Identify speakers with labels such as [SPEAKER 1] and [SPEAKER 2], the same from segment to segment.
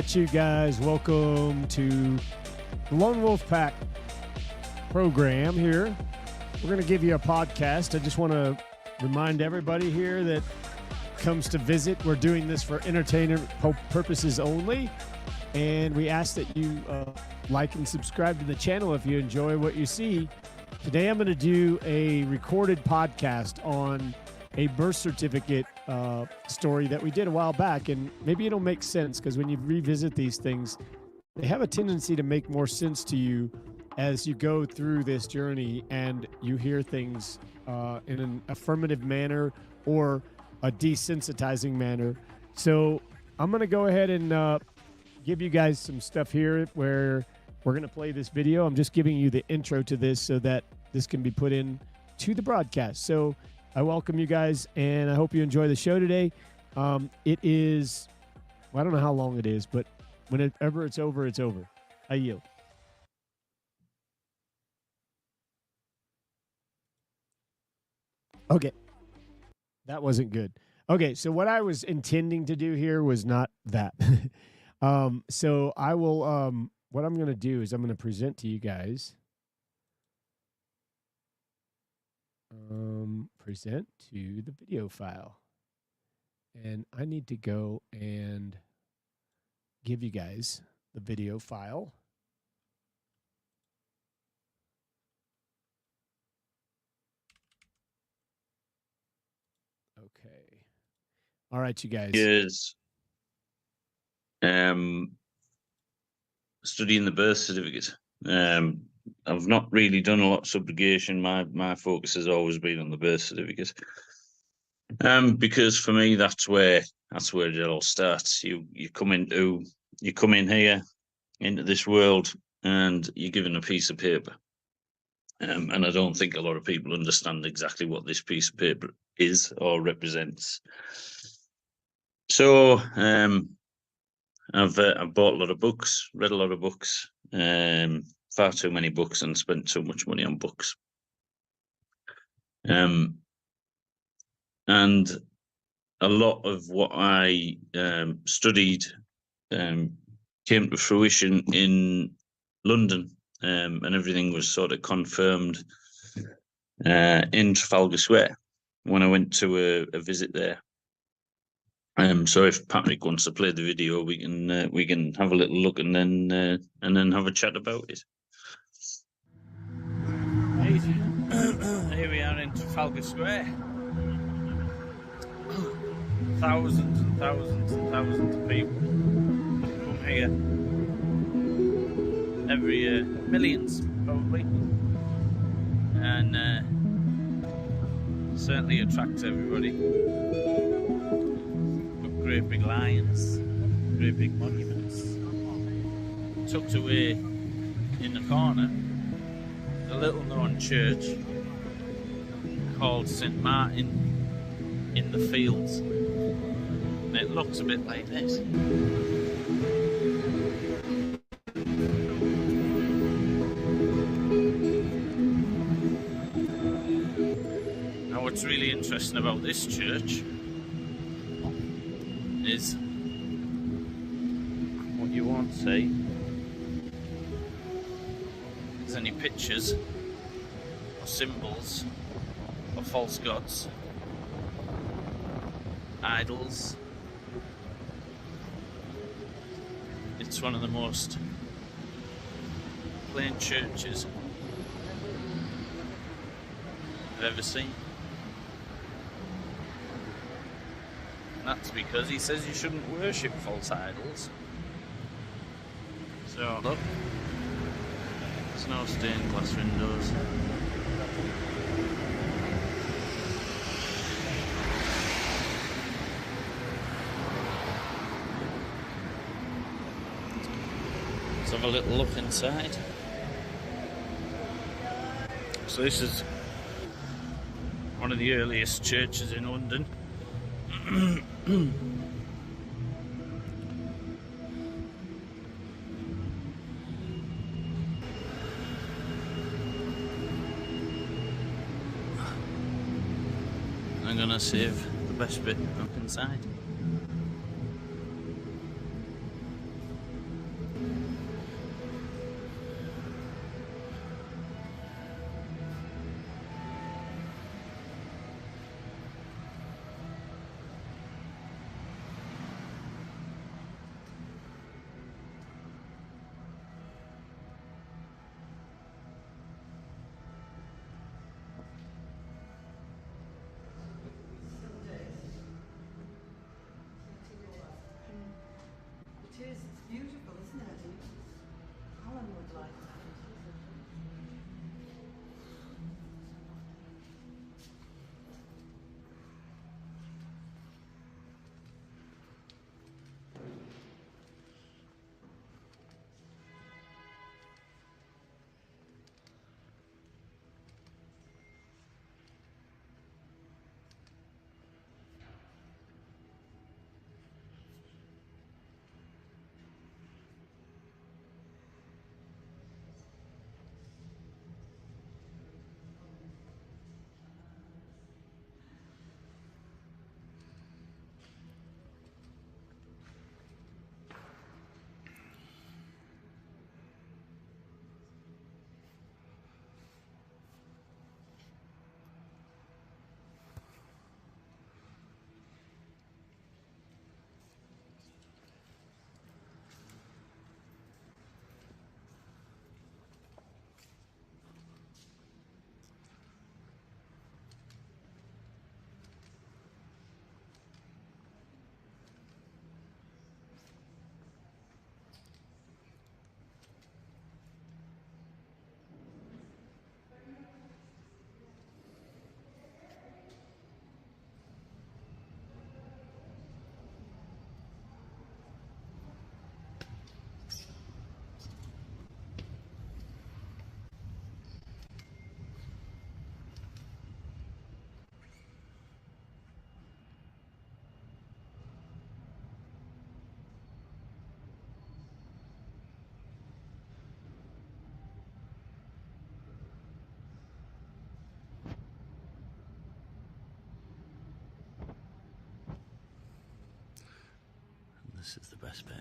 [SPEAKER 1] right, you guys, welcome to the Lone Wolf Pack program here. We're going to give you a podcast. I just want to remind everybody here that comes to visit, we're doing this for entertainment purposes only, and we ask that you like and subscribe to the channel if you enjoy what you see. Today I'm going to do a recorded podcast on a birth certificate story that we did a while back, and maybe it'll make sense because when you revisit these things, they have a tendency to make more sense to you as you go through this journey and you hear things in an affirmative manner or a desensitizing manner. So I'm going to go ahead and give you guys some stuff here where we're going to play this video. I'm just giving you the intro to this so that this can be put in to the broadcast. So I welcome you guys, and I hope you enjoy the show today. It is, well, I don't know how long it is, but whenever it's over, it's over. I yield. Okay. That wasn't good. Okay, so what I was intending to do here was not that. So I will, what I'm going to do is I'm going to present to you guys. Present to the video file. And I need to go and give you guys the video file. Okay. All right, you guys.
[SPEAKER 2] Is studying the birth certificate. I've not really done a lot of subrogation. My focus has always been on the birth certificate. Because for me that's where it all starts. You come in here into this world and you're given a piece of paper. And I don't think a lot of people understand exactly what this piece of paper is or represents. So I've bought a lot of books, read a lot of books, far too many books, and spent too much money on books. And a lot of what I studied came to fruition in London. And everything was sort of confirmed in Trafalgar Square when I went to a visit there. So if Patrick wants to play the video, we can have a little look and then have a chat about it.
[SPEAKER 3] Here we are in Trafalgar Square. Thousands and thousands and thousands of people come here every year, millions probably, and certainly attracts everybody. Got great big lions, great big monuments. Tucked away in the corner, a little known church called St. Martin in the Fields, and it looks a bit like this. What's really interesting about this church is what you won't see is any pictures or symbols or false gods, idols. It's one of the most plain churches I've ever seen. That's because he says you shouldn't worship false idols. So look, there's no stained glass windows. Let's have a little look inside. So this is one of the earliest churches in London. I'm gonna save the best bit up inside.
[SPEAKER 4] is. It's beautiful, isn't it? Alan would like that.
[SPEAKER 3] This is the best bit.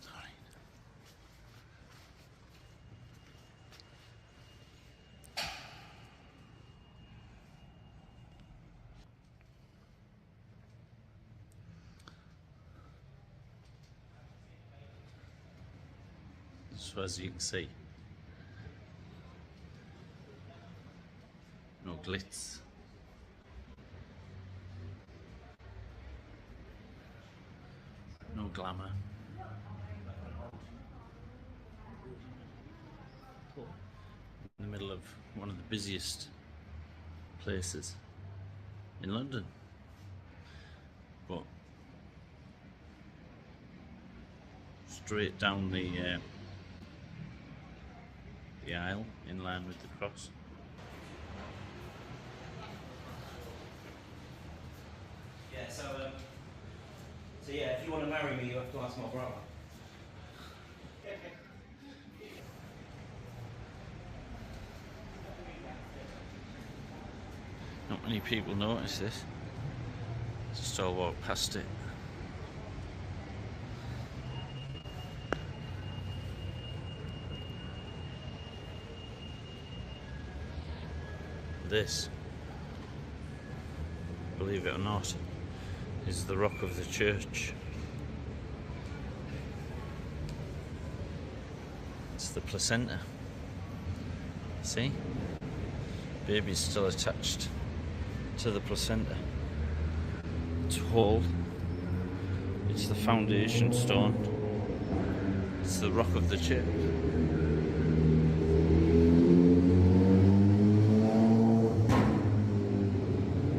[SPEAKER 3] Sorry. So as you can see, no glitz. No glamour. In the middle of one of the busiest places in London. But straight down the aisle in line with the cross.
[SPEAKER 5] Yeah, so yeah, if you want to marry me, you have to ask my brother.
[SPEAKER 3] many people notice this. Just all walk past it. This, believe it or not, is the rock of the church. It's the placenta. See? Baby's still attached to the placenta. It's whole. It's the foundation stone. It's the rock of the church.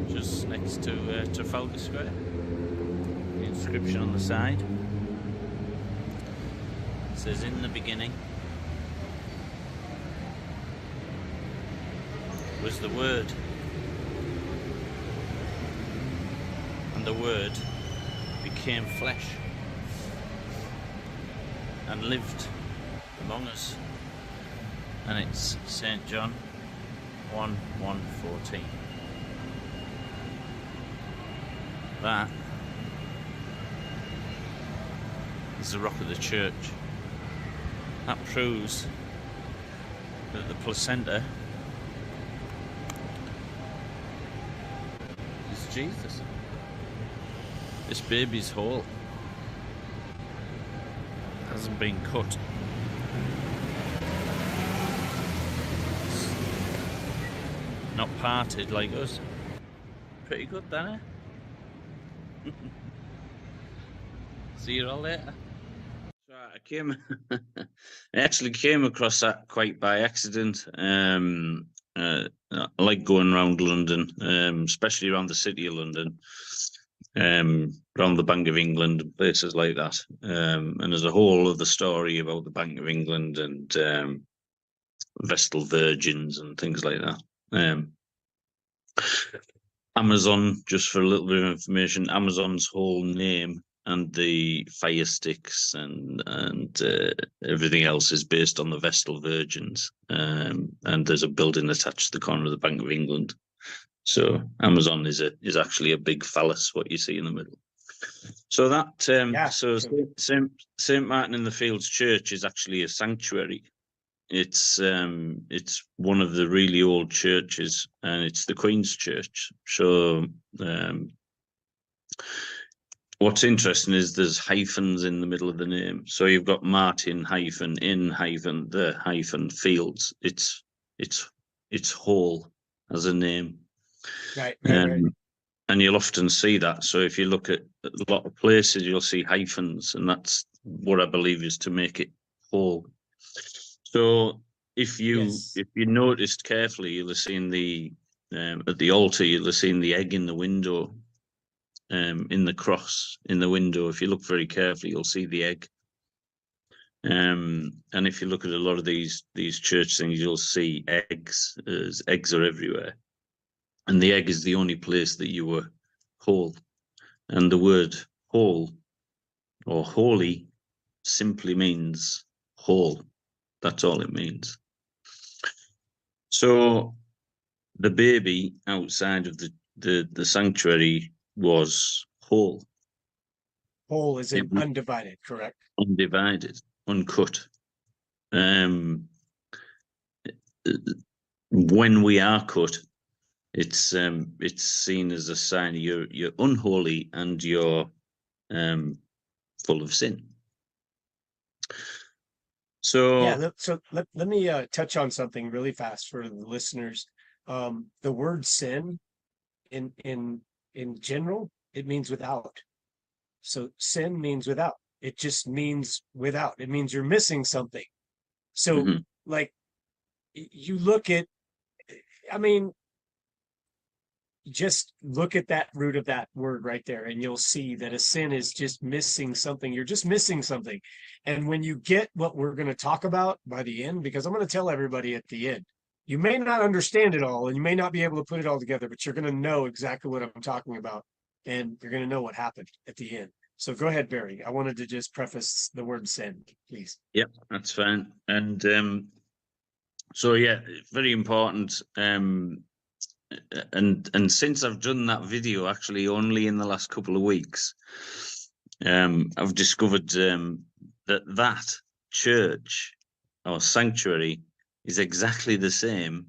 [SPEAKER 3] Just next to Trafalgar Square. The inscription on the side says, "In the beginning was the Word, and the Word became flesh and lived among us." And it's St. John 1:14. That is the rock of the church. That proves that the placenta is Jesus. This baby's whole. Hasn't been cut. It's not parted like us. Pretty good, that, eh? See you all later.
[SPEAKER 2] So I actually came across that quite by accident. I like going around London, especially around the city of London, around the Bank of England and places like that. And there's a whole other story about the Bank of England and Vestal Virgins and things like that. Amazon, just for a little bit of information, Amazon's whole name and the fire sticks and everything else is based on the Vestal Virgins. And there's a building attached to the corner of the Bank of England. So Amazon is actually a big phallus, what you see in the middle. So that so St. Martin in the Fields Church is actually a sanctuary. It's one of the really old churches, and it's the Queen's Church. So what's interesting is there's hyphens in the middle of the name. So you've got Martin hyphen in hyphen the hyphen Fields. It's whole as a name.
[SPEAKER 1] Right.
[SPEAKER 2] And you'll often see that. So if you look at a lot of places, you'll see hyphens, and that's what I believe is to make it whole. So if you noticed carefully, you'll have seen the at the altar, you'll have seen the egg in the window, in the cross in the window. If you look very carefully, you'll see the egg. And if you look at a lot of these church things, you'll see eggs. Eggs are everywhere. And the egg is the only place that you were whole. And the word whole or holy simply means whole. That's all it means. So the baby outside of the sanctuary was whole.
[SPEAKER 1] Whole is undivided, correct?
[SPEAKER 2] Undivided, uncut. When we are cut, it's seen as a sign you're unholy and you're full of sin. So
[SPEAKER 1] yeah, let me touch on something really fast for the listeners. The word sin in general, it means without. So sin means without. It just means without. It means you're missing something. So like you look at, I mean, just look at that root of that word right there, and you'll see that a sin is just missing something. You're just missing something. And when you get what we're going to talk about by the end, because I'm going to tell everybody at the end, you may not understand it all and you may not be able to put it all together, but you're going to know exactly what I'm talking about. And you're going to know what happened at the end. So go ahead, Barry. I wanted to just preface the word sin, please.
[SPEAKER 2] Yep, that's fine. And so, yeah, very important. and since I've done that video, actually only in the last couple of weeks, I've discovered that church or sanctuary is exactly the same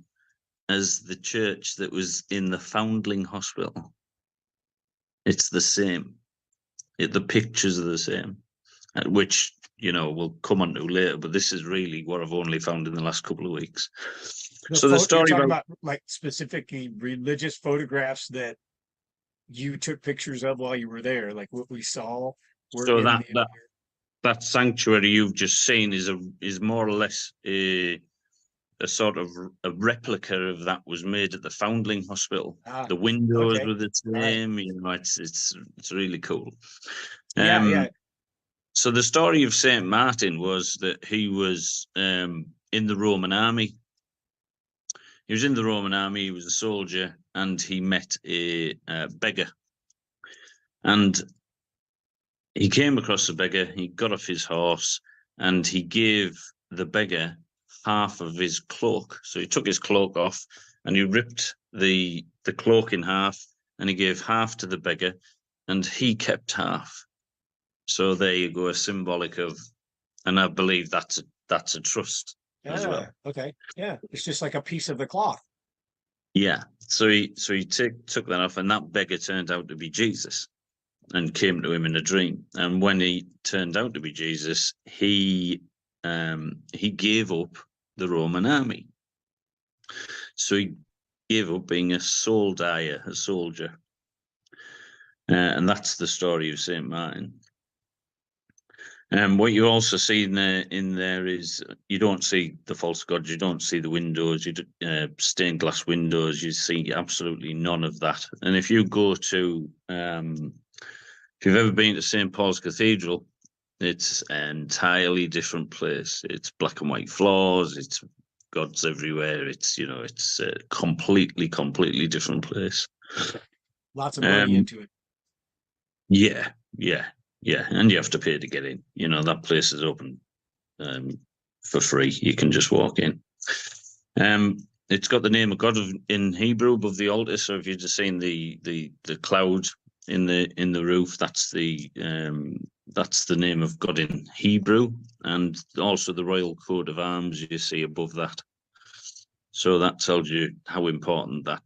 [SPEAKER 2] as the church that was in the Foundling Hospital. It's the same. The pictures are the same, which, we'll come on to later, but this is really what I've only found in the last couple of weeks. So the story
[SPEAKER 1] you're talking
[SPEAKER 2] about
[SPEAKER 1] like specifically religious photographs that you took pictures of while you were there, like what we saw were
[SPEAKER 2] so
[SPEAKER 1] in
[SPEAKER 2] that
[SPEAKER 1] the
[SPEAKER 2] that sanctuary you've just seen is more or less a sort of a replica of that was made at the Foundling Hospital. The windows
[SPEAKER 1] okay.
[SPEAKER 2] were the
[SPEAKER 1] All right.
[SPEAKER 2] same. It's really cool.
[SPEAKER 1] Yeah.
[SPEAKER 2] So the story of Saint Martin was that he was in the Roman army. He was in the Roman army. He was a soldier, and he met a beggar. And he came across a beggar. He got off his horse, and he gave the beggar half of his cloak. So he took his cloak off, and he ripped the cloak in half, and he gave half to the beggar, and he kept half. So there you go, a symbolic of, and I believe that's a trust as well.
[SPEAKER 1] Okay. Yeah. It's just like a piece of the cloth.
[SPEAKER 2] Yeah. So he took that off, and that beggar turned out to be Jesus, and came to him in a dream. And when he turned out to be Jesus, he gave up the Roman army. So he gave up being a soldier, and that's the story of Saint Martin. And what you also see in there is you don't see the false gods, you don't see the windows, stained glass windows. You see absolutely none of that. And if you go to, if you've ever been to St. Paul's Cathedral, it's an entirely different place. It's black and white floors. It's gods everywhere. It's a completely different place.
[SPEAKER 1] Lots of money into it.
[SPEAKER 2] Yeah. And you have to pay to get in. That place is open for free. You can just walk in. It's got the name of God in Hebrew above the altar. So if you're just seeing the cloud in the roof, that's the name of God in Hebrew, and also the royal coat of arms you see above that. So that tells you how important that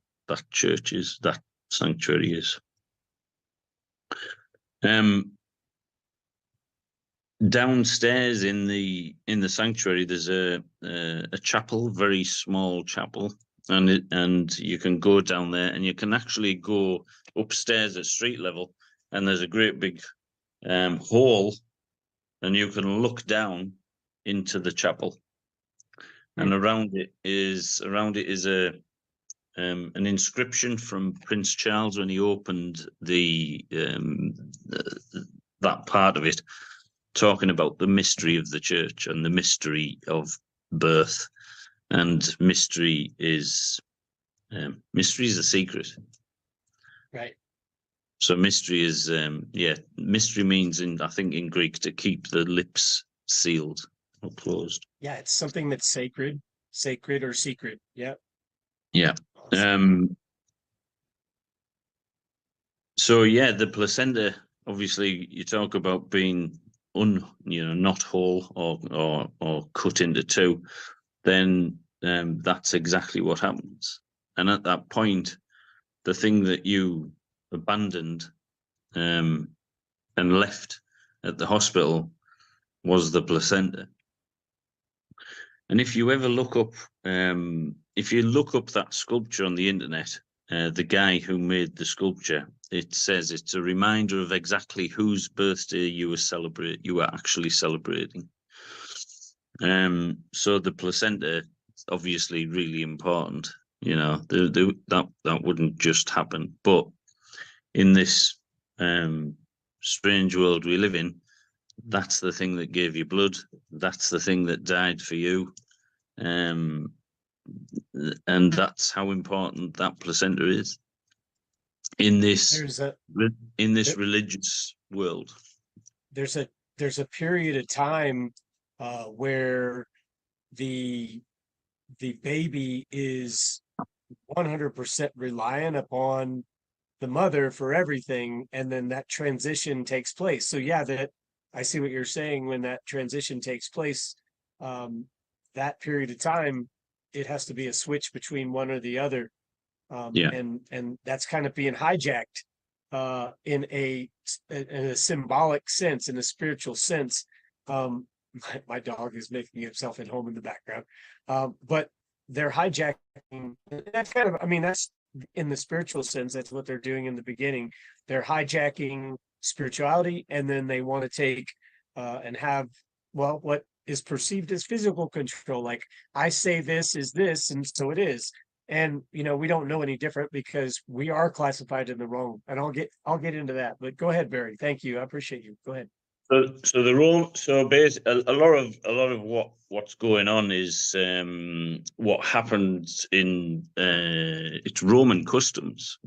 [SPEAKER 2] church is, that sanctuary is. Downstairs in the sanctuary, there's a chapel, very small chapel, and you can go down there, and you can actually go upstairs at street level, and there's a great big hall, and you can look down into the chapel, and around it is an inscription from Prince Charles when he opened that part of it, talking about the mystery of the church and the mystery of birth. And mystery is a secret.
[SPEAKER 1] Right.
[SPEAKER 2] So mystery is mystery means I think in Greek to keep the lips sealed or closed.
[SPEAKER 1] Yeah, it's something that's sacred or secret. Yeah.
[SPEAKER 2] Yeah.
[SPEAKER 1] Awesome.
[SPEAKER 2] So yeah, the placenta, obviously you talk about being not whole or cut into two, then that's exactly what happens. And at that point, the thing that you abandoned and left at the hospital was the placenta. And if you ever look up, that sculpture on the internet, the guy who made the sculpture, it says it's a reminder of exactly whose birthday you were actually celebrating. So the placenta is obviously really important. That wouldn't just happen. But in this strange world we live in, that's the thing that gave you blood. That's the thing that died for you. And that's how important that placenta is in this religious world.
[SPEAKER 1] There's a period of time where the baby is 100% reliant upon the mother for everything, and then that transition takes place. So yeah, that I see what you're saying. When that transition takes place, that period of time, it has to be a switch between one or the other.
[SPEAKER 2] Yeah.
[SPEAKER 1] And that's kind of being hijacked in a symbolic sense, in a spiritual sense. My dog is making himself at home in the background, but they're hijacking. That's kind of, I mean, that's in the spiritual sense. That's what they're doing in the beginning. They're hijacking spirituality, and then they want to take and have, well, what is perceived as physical control. Like, I say this is this, and so it is. And we don't know any different because we are classified in the wrong. And I'll get into that. But go ahead, Barry. Thank you. I appreciate you. Go ahead.
[SPEAKER 2] So the Rome, so basically, a lot of what's going on is what happens in it's Roman customs.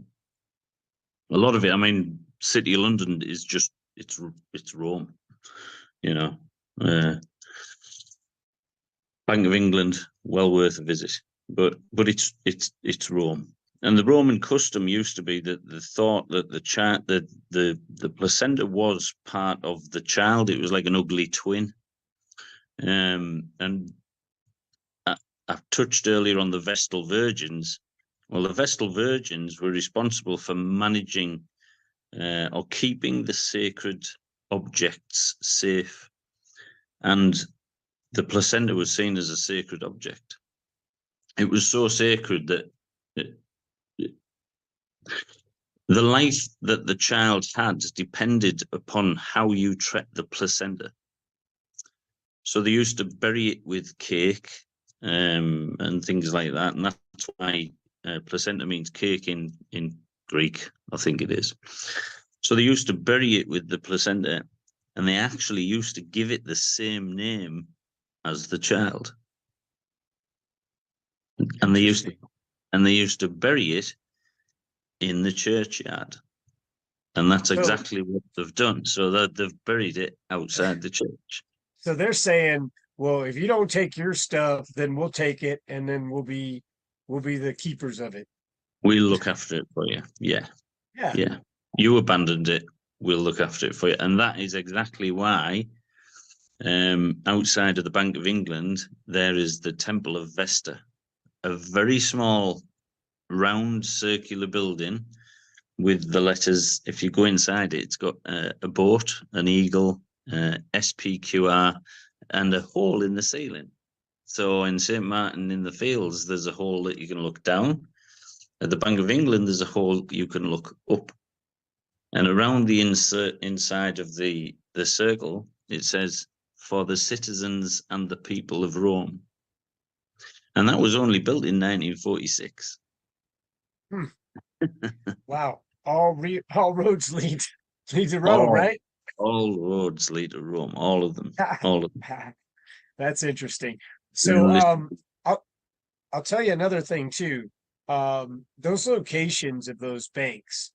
[SPEAKER 2] A lot of it, I mean, City of London is just it's Rome, Bank of England, well worth a visit, but it's Rome. And the Roman custom used to be that the thought that the placenta was part of the child. It was like an ugly twin. And I've touched earlier on the Vestal Virgins. Well, the Vestal Virgins were responsible for managing or keeping the sacred objects safe. And the placenta was seen as a sacred object. It was so sacred that the life that the child had depended upon how you treat the placenta. So they used to bury it with cake and things like that. And that's why placenta means cake in Greek, I think it is. So they used to bury it with the placenta, and they actually used to give it the same name as the child. And they used to bury it in the churchyard, and that's exactly what they've done. So that they've buried it outside the church.
[SPEAKER 1] So they're saying, well, if you don't take your stuff, then we'll take it, and then we'll be the keepers of it.
[SPEAKER 2] We'll look after it for you. Yeah. You abandoned it, we'll look after it for you. And that is exactly why outside of the Bank of England there is the Temple of Vesta, a very small round circular building with the letters. If you go inside it, it's got a boat, an eagle, SPQR, and a hole in the ceiling. So in St. Martin in the Fields, there's a hole that you can look down. At the Bank of England, there's a hole you can look up. And around the inside of the circle, it says, "For the citizens and the people of Rome." And that was only built in 1946.
[SPEAKER 1] Wow. All roads lead to Rome, right?
[SPEAKER 2] All roads lead to Rome. All of them.
[SPEAKER 1] That's interesting. So I'll tell you another thing too. Those locations of those banks,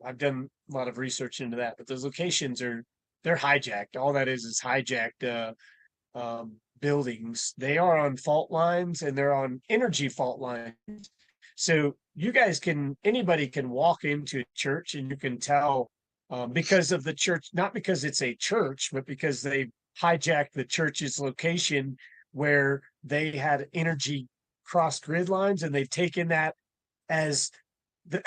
[SPEAKER 1] I've done a lot of research into that, but those locations they're hijacked. All that is hijacked buildings. They are on fault lines, and they're on energy fault lines. So anybody can walk into a church and you can tell because of the church, not because it's a church, but because they hijacked the church's location where they had energy cross grid lines, and they've taken that as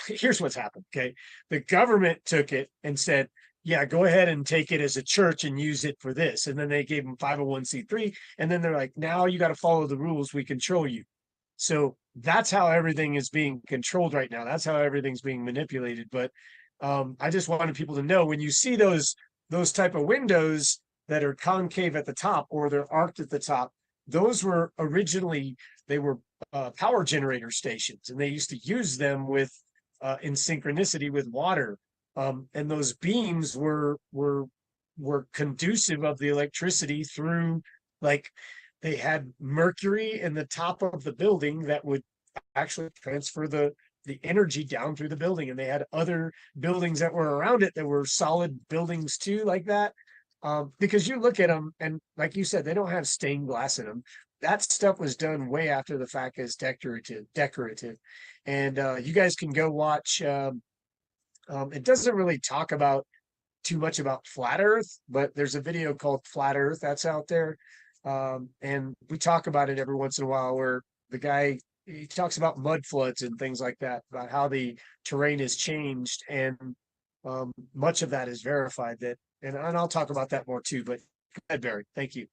[SPEAKER 1] here's what's happened. Okay. The government took it and said, yeah, go ahead and take it as a church and use it for this. And then they gave them 501c3. And then they're like, now you got to follow the rules. We control you. So that's how everything is being controlled right now. That's how everything's being manipulated. But I just wanted people to know, when you see those type of windows that are concave at the top or they're arced at the top, those were originally, they were power generator stations, and they used to use them with in synchronicity with water. And those beams were conducive of the electricity through, like, they had mercury in the top of the building that would actually transfer the energy down through the building. And they had other buildings that were around it that were solid buildings too, like that. Because you look at them, and like you said, they don't have stained glass in them. that stuff was done way after the fact as decorative. And you guys can go watch. It doesn't really talk about too much about flat Earth, but there's a video called Flat Earth that's out there. And we talk about it every once in a while where the guy he talks about mud floods and things like that, about how the terrain has changed, and much of that is verified. And I'll talk about that more too. But go ahead, Barry. Thank you.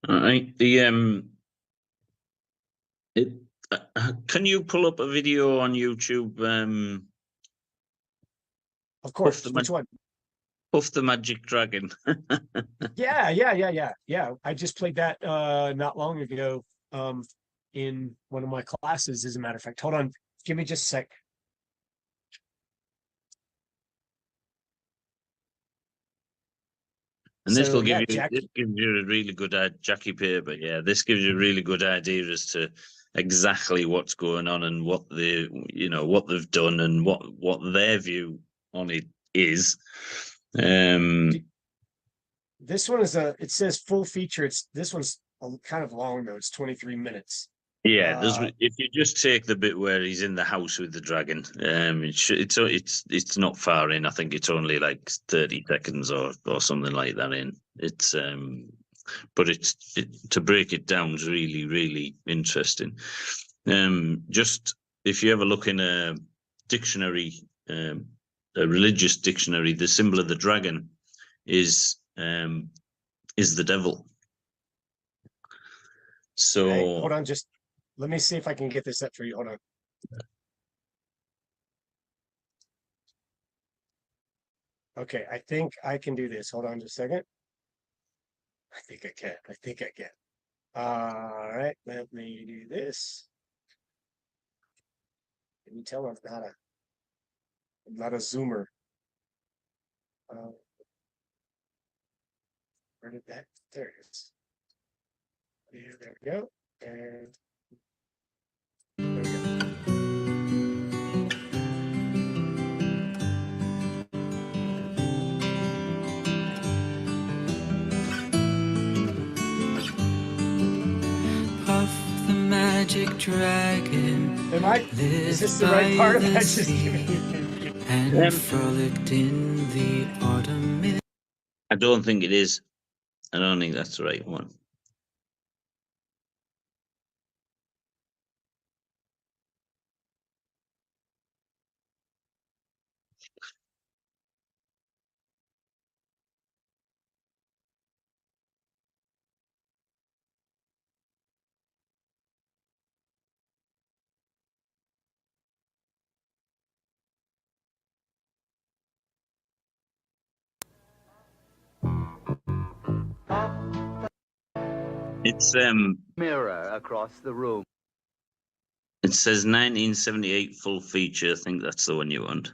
[SPEAKER 2] All right. Can you pull up a video on YouTube?
[SPEAKER 1] Of course.
[SPEAKER 2] the
[SPEAKER 1] Which one?
[SPEAKER 2] Puff the Magic Dragon.
[SPEAKER 1] Yeah. I just played that not long ago in one of my classes, as a matter of fact. Hold on. Give me just a sec.
[SPEAKER 2] And this
[SPEAKER 1] So,
[SPEAKER 2] will give
[SPEAKER 1] yeah,
[SPEAKER 2] you
[SPEAKER 1] Jack-
[SPEAKER 2] this gives you a really good Jackie Paper. Yeah, this gives you a really good idea as to exactly what's going on and what what they've done and what their view on it is.
[SPEAKER 1] This one is it says full feature. This one's kind of long though. It's 23 minutes.
[SPEAKER 2] Yeah, if you just take the bit where he's in the house with the dragon, it's not far in. I think it's only like 30 seconds or something like that in. It's but to break it down is really, really interesting. Just if you ever look in a dictionary, a religious dictionary, the symbol of the dragon is the devil. So
[SPEAKER 1] hey, hold on, just let me see if I can get this up for you. Hold on. Okay, I think I can do this. Hold on just a second. I think I can. All right, let me do this. Can you tell I'm not a zoomer? Where did that? There it is. Yeah, there we go. And there we go.
[SPEAKER 6] Puff the magic dragon.
[SPEAKER 1] Is this the right part? I just
[SPEAKER 6] and frolicked in the autumn mist.
[SPEAKER 2] I don't think it is. I don't think that's the right one. It's
[SPEAKER 7] mirror across the room.
[SPEAKER 2] It says 1978 full feature. I think that's the one you want.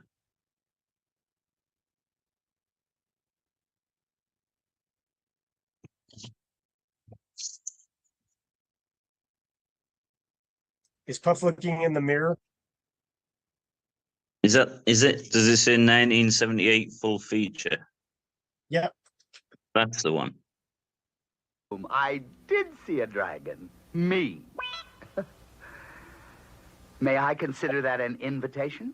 [SPEAKER 1] Is Puff looking in the mirror?
[SPEAKER 2] Is it? Does it say 1978 full feature?
[SPEAKER 1] Yep.
[SPEAKER 2] That's the one.
[SPEAKER 7] I did see a dragon. Me. May I consider that an invitation?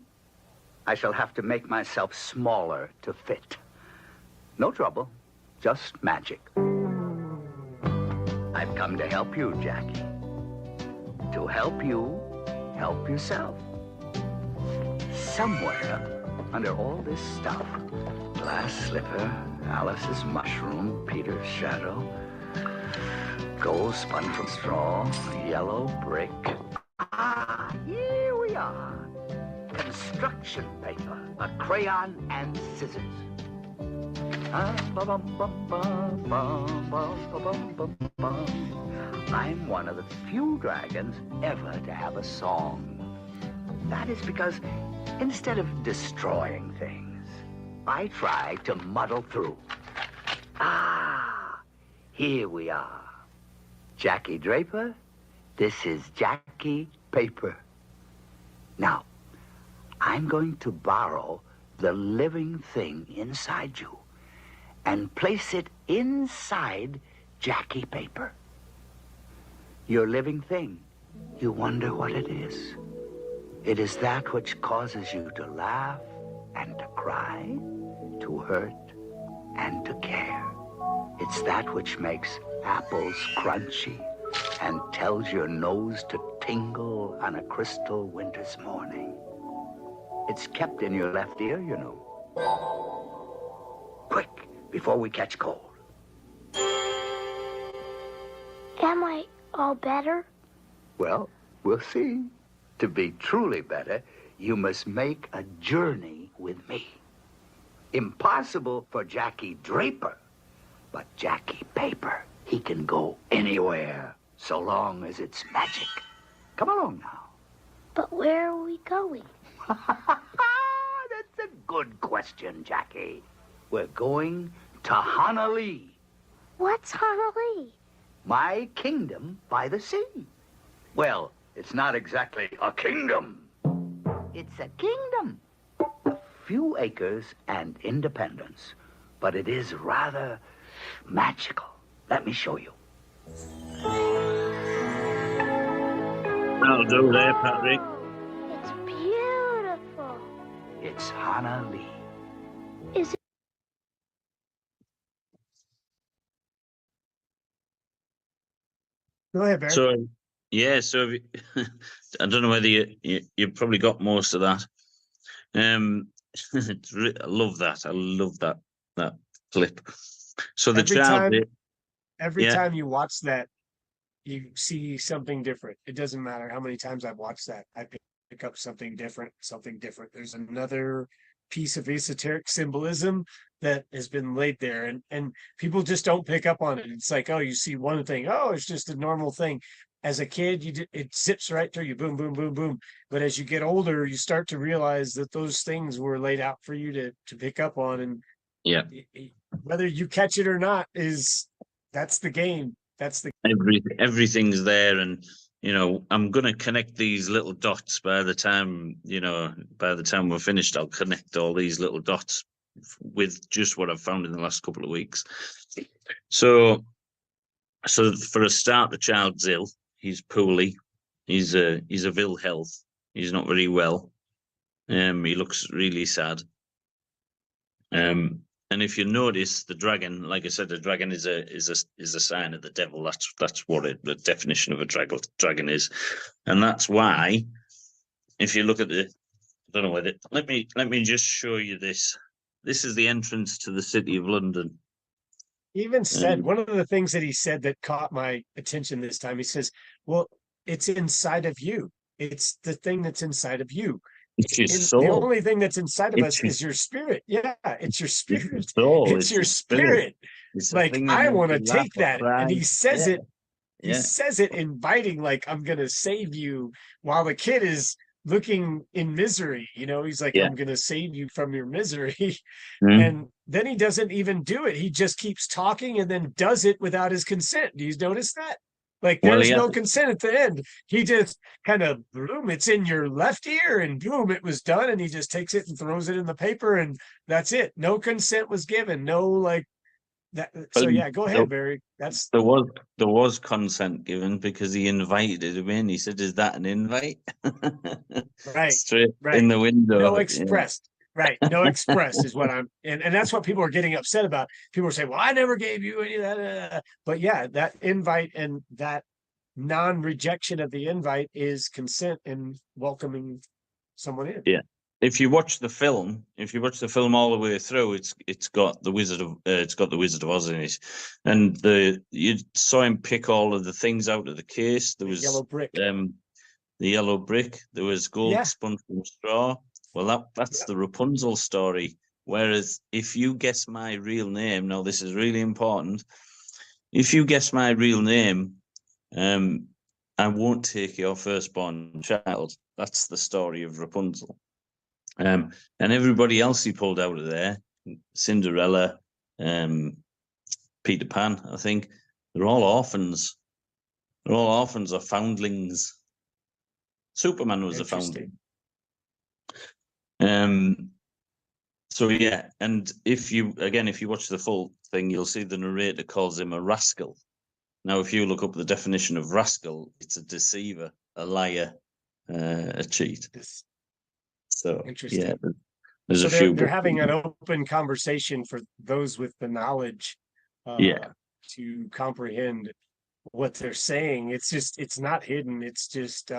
[SPEAKER 7] I shall have to make myself smaller to fit. No trouble, just magic. I've come to help you, Jackie. To help you, help yourself. Somewhere under all this stuff, glass slipper, Alice's mushroom, Peter's shadow, gold spun from straw, yellow brick. Ah, here we are. Construction paper, a crayon, and scissors. I'm one of the few dragons ever to have a song. That is because instead of destroying things, I try to muddle through. Ah, here we are. Jackie Draper, this is Jackie Paper. Now, I'm going to borrow the living thing inside you and place it inside Jackie Paper. your living thing. You wonder what it is. It is that which causes you to laugh and to cry, to hurt and to care. It's that which makes apples crunchy and tells your nose to tingle on a crystal winter's morning. It's kept in your left ear, you know. Quick, before we catch cold.
[SPEAKER 8] Am I all better?
[SPEAKER 7] Well, we'll see. To be truly better, you must make a journey with me. Impossible for Jackie Draper, but Jackie Paper, he can go anywhere so long as it's magic. Come along now.
[SPEAKER 8] But where are we going?
[SPEAKER 7] That's a good question, Jackie. We're going to Honolulu,
[SPEAKER 8] What's Honolulu?
[SPEAKER 7] my kingdom by the sea. Well, it's not exactly a kingdom. It's a kingdom. A few acres and independence, but it is rather magical. Let me show you.
[SPEAKER 2] That'll do there, Patrick.
[SPEAKER 8] It's beautiful.
[SPEAKER 7] It's Honolulu.
[SPEAKER 8] Is it?
[SPEAKER 1] Go ahead, Barry.
[SPEAKER 2] So, yeah, so I don't know whether you probably got most of that. I love that. I love that clip. So the child,
[SPEAKER 1] Every
[SPEAKER 2] yeah.
[SPEAKER 1] time you watch that, you see something different. It doesn't matter how many times I've watched that. I pick up something different, There's another piece of esoteric symbolism that has been laid there, and people just don't pick up on it. It's like, oh, you see one thing, oh, it's just a normal thing. As a kid, it zips right through you, boom, boom, boom, boom. But as you get older, you start to realize that those things were laid out for you to pick up on, and
[SPEAKER 2] yeah,
[SPEAKER 1] whether you catch it or not that's the game. That's the
[SPEAKER 2] everything's there, and I'm gonna connect these little dots by the time we're finished. I'll connect all these little dots with just what I've found in the last couple of weeks. So for a start, the child's ill. He's poorly. He's of ill health. He's not very well. He looks really sad. And if you notice, the dragon, like I said, the dragon is a sign of the devil. That's what the definition of a dragon is, and that's why, if you look at I don't know whether let me just show you this. This is the entrance to the City of London.
[SPEAKER 1] He even said, one of the things that he said that caught my attention this time, he says, well, it's inside of you. It's the thing that's inside of you.
[SPEAKER 2] It's your soul.
[SPEAKER 1] The only thing that's inside of us is your spirit. Yeah, it's your spirit.
[SPEAKER 2] Soul.
[SPEAKER 1] It's your spirit.
[SPEAKER 2] It's
[SPEAKER 1] like, I want to take that. And he says it. He
[SPEAKER 2] Yeah.
[SPEAKER 1] says it inviting, like, I'm going to save you, while the kid is looking in misery. He's like, I'm going to save you from your misery. And then he doesn't even do it. He just keeps talking and then does it without his consent. Do you notice that? Like, there's no consent at the end. He just kind of, boom, it's in your left ear, and boom, it was done. And he just takes it and throws it in the paper, and that's it. No consent was given. No, like that. So yeah, go ahead, Barry.
[SPEAKER 2] There was consent given, because he invited him in. He said, "Is that an invite?"
[SPEAKER 1] Right.
[SPEAKER 2] Straight in the window.
[SPEAKER 1] No expressed. Right. No express is what and that's what people are getting upset about. People are saying, well, I never gave you any of that. But yeah, that invite and that non-rejection of the invite is consent and welcoming someone in.
[SPEAKER 2] Yeah. If you watch the film all the way through, it's got the Wizard of Oz in it, and you saw him pick all of the things out of the case. There was
[SPEAKER 1] yellow brick.
[SPEAKER 2] The yellow brick. There was gold spun from straw. Well, that's the Rapunzel story. Whereas if you guess my real name, now this is really important. If you guess my real name, I won't take your firstborn child. That's the story of Rapunzel. And everybody else he pulled out of there, Cinderella, Peter Pan, I think, they're all orphans. They're all orphans or foundlings. Superman was a foundling. So yeah, and if you watch the full thing, you'll see the narrator calls him a rascal. Now, if you look up the definition of rascal, it's a deceiver, a liar, a cheat. So,
[SPEAKER 1] Interesting.
[SPEAKER 2] yeah, there's
[SPEAKER 1] So
[SPEAKER 2] a few.
[SPEAKER 1] they're having an open conversation for those with the knowledge
[SPEAKER 2] Yeah.
[SPEAKER 1] to comprehend what they're saying. It's not hidden. It's just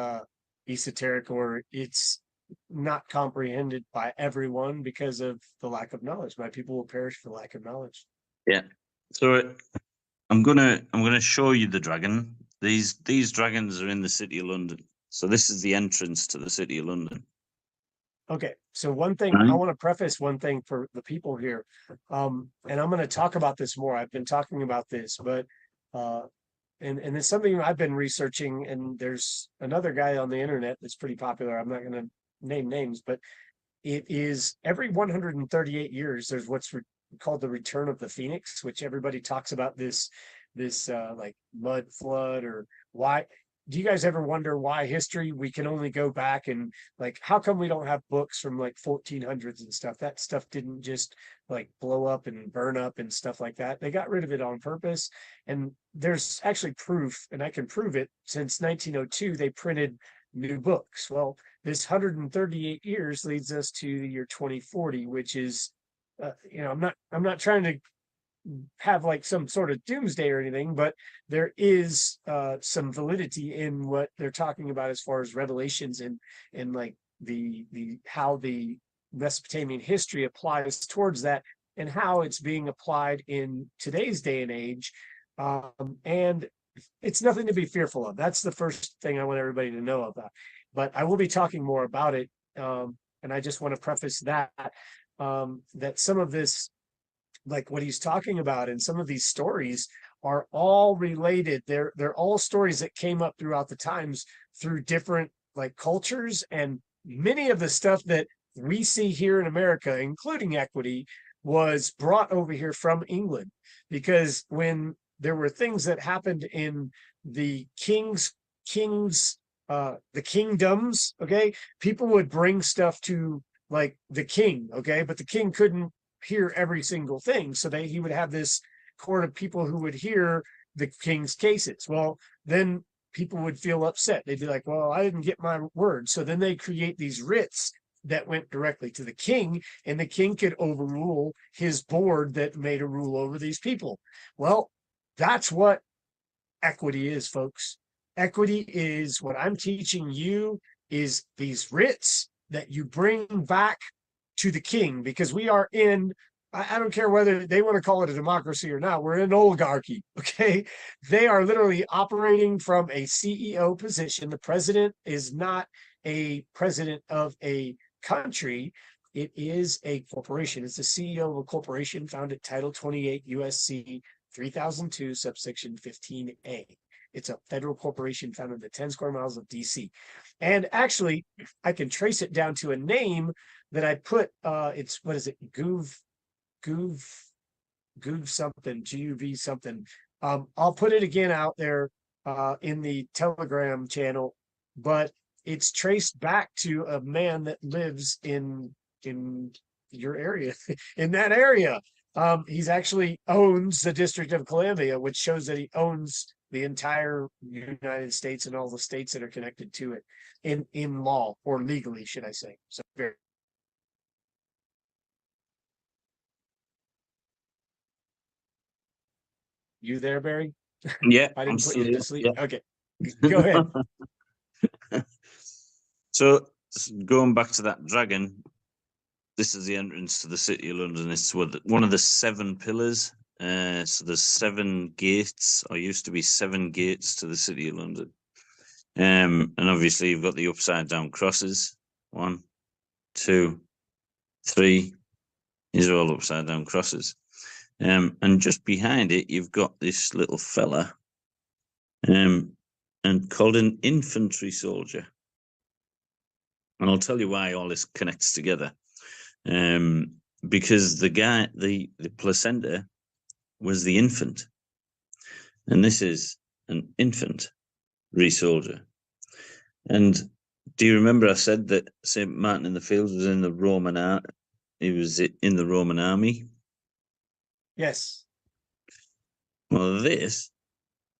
[SPEAKER 1] esoteric, or it's not comprehended by everyone because of the lack of knowledge. My people will perish for lack of knowledge.
[SPEAKER 2] Yeah. So I'm gonna show you the dragon. These dragons are in the city of London. So this is the entrance to the city of London.
[SPEAKER 1] Okay, so one thing I want to preface one thing for the people here, and I'm going to talk about this more. I've been talking about this, but and it's something I've been researching. And there's another guy on the internet that's pretty popular. I'm not going to name names, but it is every 138 years there's what's called the return of the phoenix, which everybody talks about this like mud flood, or why. Do you guys ever wonder why history we can only go back and like how come we don't have books from like 1400s and stuff? That stuff didn't just like blow up and burn up and stuff like that. They got rid of it on purpose. And there's actually proof, and I can prove it. Since 1902 they printed new books. Well, this 138 years leads us to the year 2040, which is I'm not trying to have like some sort of doomsday or anything, but there is some validity in what they're talking about as far as revelations and like the how the Mesopotamian history applies towards that, and how it's being applied in today's day and age. And it's nothing to be fearful of. That's the first thing I want everybody to know about. But I will be talking more about it. And I just want to preface that that some of this, like what he's talking about, and some of these stories are all related. They're all stories that came up throughout the times through different like cultures, and many of the stuff that we see here in America, including equity, was brought over here from England, because when there were things that happened in the the kingdoms, okay, people would bring stuff to like the king, okay, but the king couldn't hear every single thing, so he would have this court of people who would hear the king's cases. Well, then people would feel upset. They'd be like, well, I didn't get my word. So then they create these writs that went directly to the king, and the king could overrule his board that made a rule over these people. Well, that's what equity is, folks. Equity is what I'm teaching you, is these writs that you bring back to the king, because we are in, I don't care whether they want to call it a democracy or not, we're in an oligarchy, okay? They are literally operating from a CEO position. The president is not a president of a country. It is a corporation. It's the CEO of a corporation found at Title 28 USC 3002 subsection 15A. It's a federal corporation found in the 10 square miles of DC. And actually, I can trace it down to a name that I put. It's, what is it? Guv something, GUV something. I'll put it again out there in the Telegram channel, but it's traced back to a man that lives in your area, in that area. He's actually owns the District of Columbia, which shows that he owns the entire United States and all the states that are connected to it in law, or legally, should I say. So very. You there, Barry?
[SPEAKER 2] Yeah,
[SPEAKER 1] I
[SPEAKER 2] I'm
[SPEAKER 1] didn't put
[SPEAKER 2] still
[SPEAKER 1] you to
[SPEAKER 2] here.
[SPEAKER 1] sleep.
[SPEAKER 2] Yeah.
[SPEAKER 1] Okay, go ahead.
[SPEAKER 2] So going back to that dragon, this is the entrance to the city of London. It's one of the 7 pillars. So there's 7 gates, or used to be 7 gates to the city of London. And obviously you've got the upside down crosses. 1, 2, 3. These are all upside down crosses. And just behind it, you've got this little fella, and called an infantry soldier. And I'll tell you why all this connects together. Because the placenta was the infant, and this is an infantry soldier. And do you remember I said that St. Martin in the Fields was in the Roman army? He was in the Roman army.
[SPEAKER 1] Yes.
[SPEAKER 2] Well, this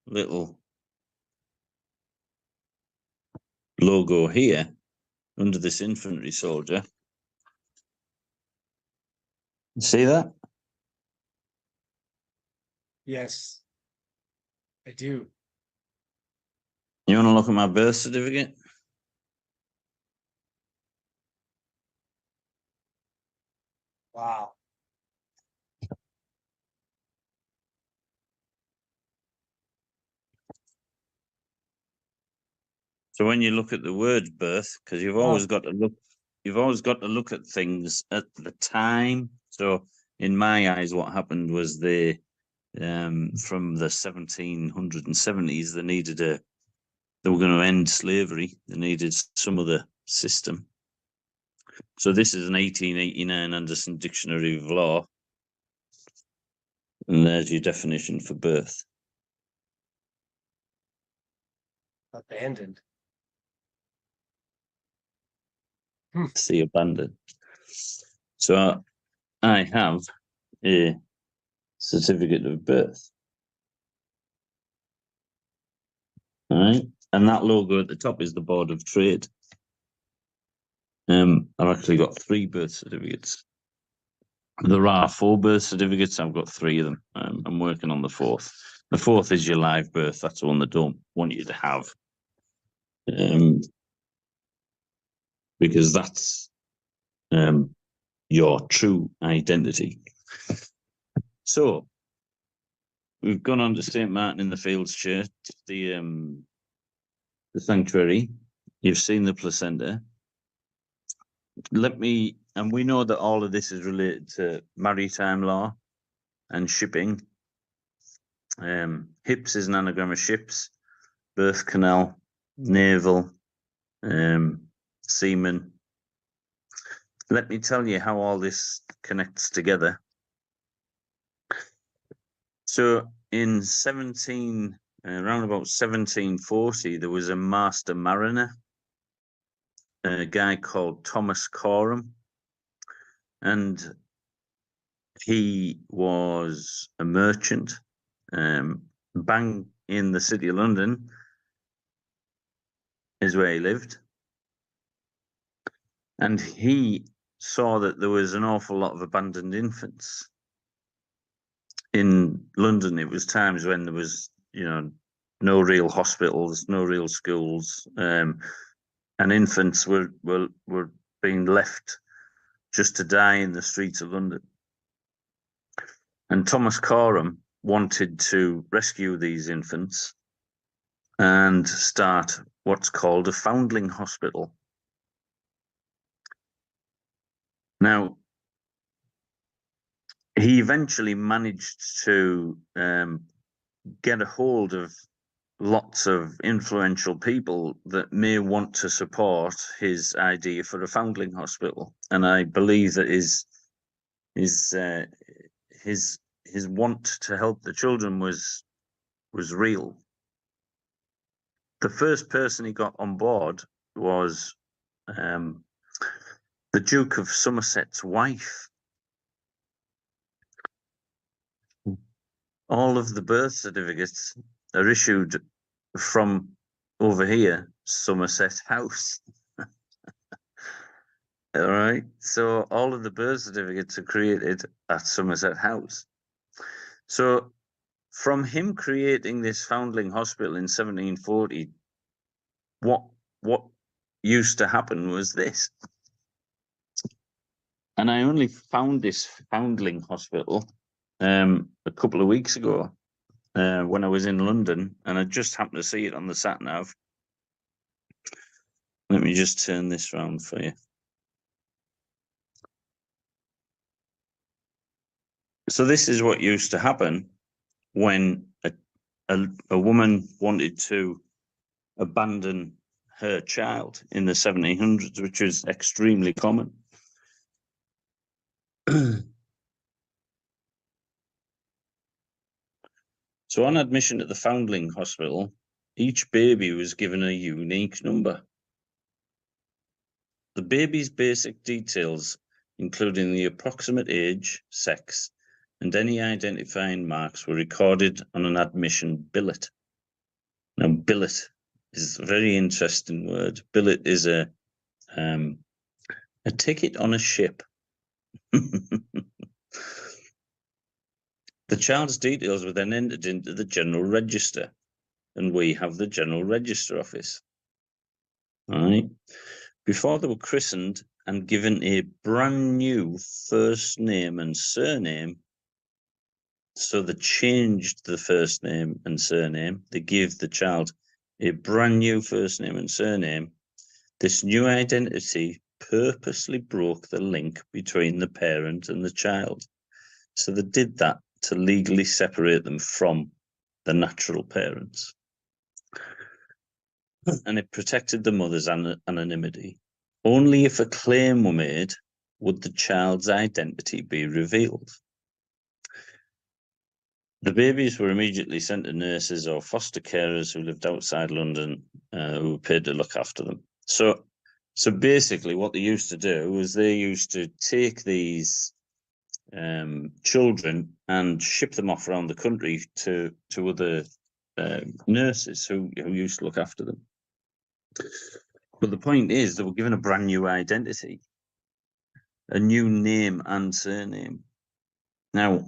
[SPEAKER 2] little logo here under this infantry soldier. See that?
[SPEAKER 1] Yes, I do.
[SPEAKER 2] You want to look at my birth certificate?
[SPEAKER 1] Wow.
[SPEAKER 2] So when you look at the word birth, because you've always got to look at things at the time. So in my eyes, what happened was from the 1770s, they were going to end slavery. They needed some other system. So this is an 1889 Anderson Dictionary of Law. And there's your definition for birth.
[SPEAKER 1] Abandoned.
[SPEAKER 2] See, abandoned. So I have a certificate of birth. All right. And that logo at the top is the Board of Trade. I've actually got 3 birth certificates. There are 4 birth certificates. I've got 3 of them. I'm working on the 4th. The 4th is your live birth. That's the one they don't want you to have. Because that's your true identity. So we've gone on to St. Martin in the Fields Church, the sanctuary. You've seen the placenta. And we know that all of this is related to maritime law and shipping. HIPS is an anagram of ships, birth canal, naval, seaman. Let me tell you how all this connects together. So in around about 1740, there was a master mariner, a guy called Thomas Coram, and he was a merchant, bang in the city of London is where he lived. And he saw that there was an awful lot of abandoned infants. In London, it was times when there was, no real hospitals, no real schools, and infants were being left just to die in the streets of London. And Thomas Coram wanted to rescue these infants and start what's called a foundling hospital. Now, he eventually managed to get a hold of lots of influential people that may want to support his idea for a foundling hospital, and I believe that his want to help the children was real. The first person he got on board was the Duke of Somerset's wife. All of the birth certificates are issued from over here, Somerset House. All right. So all of the birth certificates are created at Somerset House. So from him creating this foundling hospital in 1740, what used to happen was this. And I only found this foundling hospital a couple of weeks ago when I was in London, and I just happened to see it on the sat nav. Let me just turn this round for you. So this is what used to happen when a woman wanted to abandon her child in the 1700s, which was extremely common. So on admission at the foundling hospital, each baby was given a unique number. The baby's basic details, including the approximate age, sex, and any identifying marks, were recorded on an admission billet. billet is a very interesting word. Billet is a ticket on a ship. The child's details were then entered into the general register, and we have the general register office. All right. Before they were christened and given a brand new first name and surname, so they changed the first name and surname. They gave the child a brand new first name and surname. This new identity purposely broke the link between the parent and the child. So they did that to legally separate them from the natural parents. And it protected the mother's anonymity. Only if a claim were made would the child's identity be revealed. The babies were immediately sent to nurses or foster carers who lived outside London, who were paid to look after them. So basically what they used to do was they used to take these children and ship them off around the country to other nurses who used to look after them. But the point is, they were given a brand new identity, a new name and surname. Now,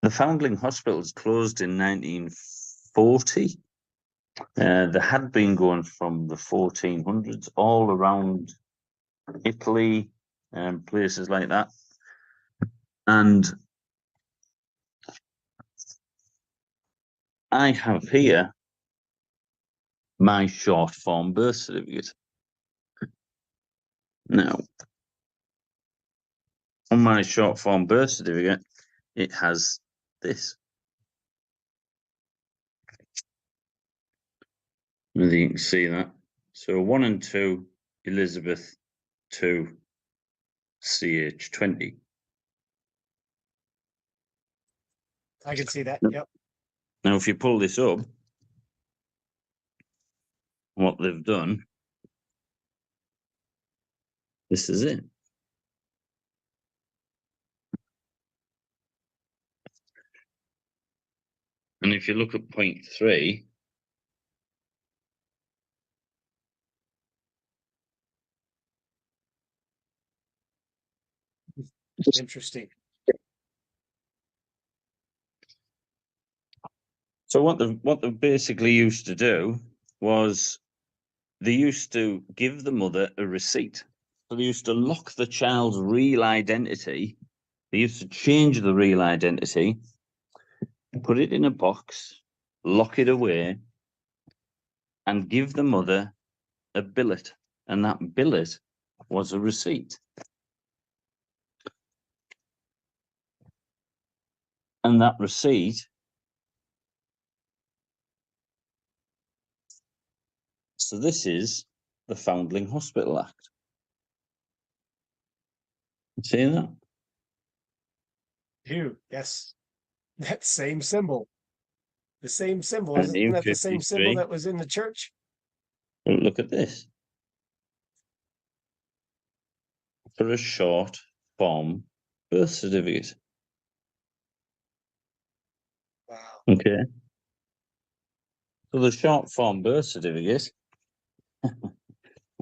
[SPEAKER 2] the Foundling Hospitals closed in 1940. They had been going from the 1400s all around Italy and places like that. And I have here my short form birth certificate. Now, on my short form birth certificate, it has this. And you can see that. So 1 and 2, Elizabeth, 2, CH20.
[SPEAKER 1] I can see that. Yep.
[SPEAKER 2] Now, if you pull this up, what they've done, this is it. And if you look at point 3,
[SPEAKER 1] Interesting.
[SPEAKER 2] so what they basically used to do was they used to give the mother a receipt. So they used to lock the child's real identity. They used to change the real identity, put it in a box, lock it away, and give the mother a billet. And that billet was a receipt. And that receipt so this is the Foundling Hospital Act. See that?
[SPEAKER 1] Dude, yes. That same symbol. The same symbol. Isn't that the same symbol
[SPEAKER 2] 1953.
[SPEAKER 1] that was in the church?
[SPEAKER 2] Look at this. For a short form birth certificate.
[SPEAKER 1] Wow.
[SPEAKER 2] Okay. So the short form birth certificate,